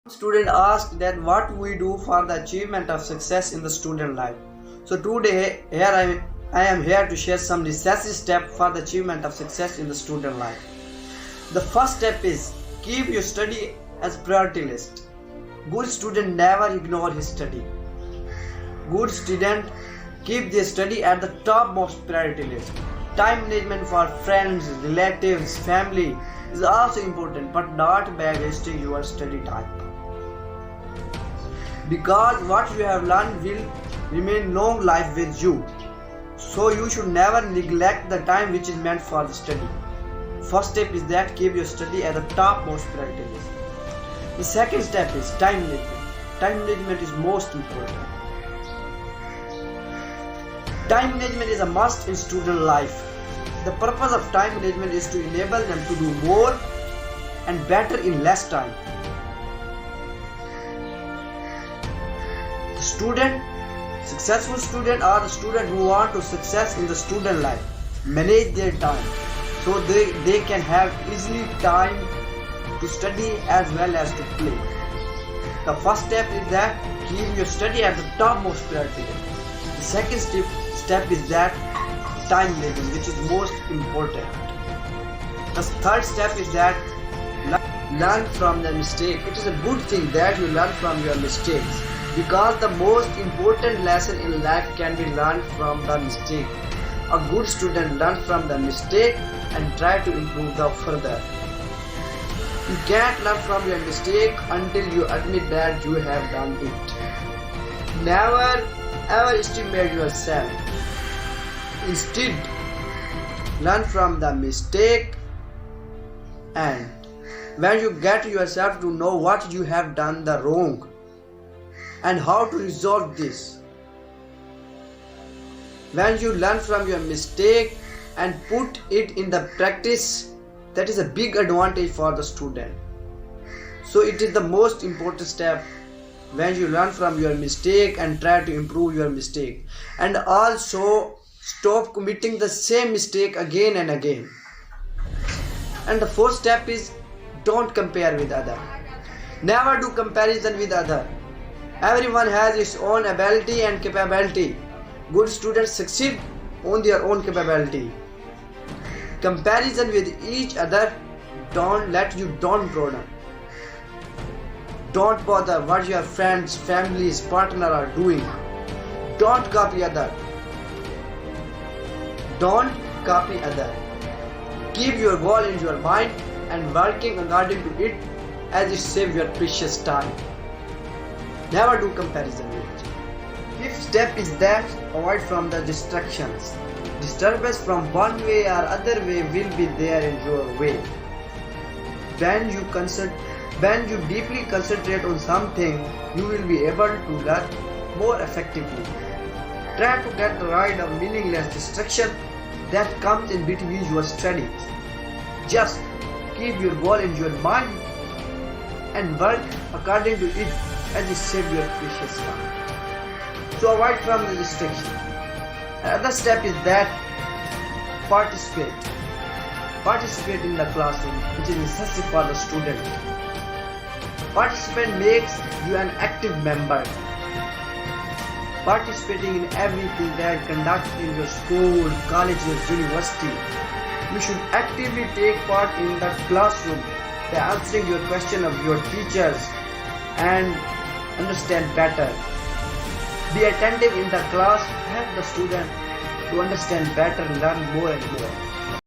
Student asked that what we do for the achievement of success in the student life. So today I am here to share some necessary steps for the achievement of success in the student life. The first step is keep your study as priority list. Good student never ignore his study. Good student keep their study at the topmost priority list. Time management for friends, relatives, family is also important, but not by wasting your study time. Because what you have learned will remain long life with you. So you should never neglect the time which is meant for the study. First step is that keep your study at the topmost priority list. The second step is time management. Time management is most important. Time management is a must in student life. The purpose of time management is to enable them to do more and better in less time. The student, successful student are the student who want to success in the student life, manage their time so they can have easily time to study as well as to play. The first step is that keep your study at the topmost priority. The second step is that time management, which is most important. The third step is that learn from the mistake. It is a good thing that you learn from your mistakes, because the most important lesson in life can be learned from the mistake. A good student learns from the mistake and try to improve the further. You can't learn from your mistake until you admit that you have done it. Never ever estimate yourself. Instead, learn from the mistake, and when you get yourself to know what you have done the wrong and how to resolve this. When you learn from your mistake and put it in the practice, that is a big advantage for the student. So it is the most important step when you learn from your mistake and try to improve your mistake, and also stop committing the same mistake again and again. And the fourth step is don't compare with other. Never do comparison with other. Everyone has its own ability and capability. Good students succeed on their own capability. Comparison with each other don't let you down. Don't bother what your friends, families, partner are doing. Don't copy other. Don't copy other. Keep your goal in your mind and working according to it, as it saves your precious time. Never do comparison with it. Fifth step is that avoid from the distractions. Disturbance from one way or other way will be there in your way. When you deeply concentrate on something, you will be able to learn more effectively. Try to get rid of meaningless distraction that comes in between your studies. Just keep your goal in your mind and work according to it, as it saves your precious time. So avoid from the distraction. Another step is that participate. Participate in the classroom, which is necessary for the student. Participate makes you an active member. Participating in everything that conducted in your school, colleges, university. You should actively take part in the classroom by answering your question of your teachers and understand better. Be attentive in the class, help the student to understand better, learn more and more.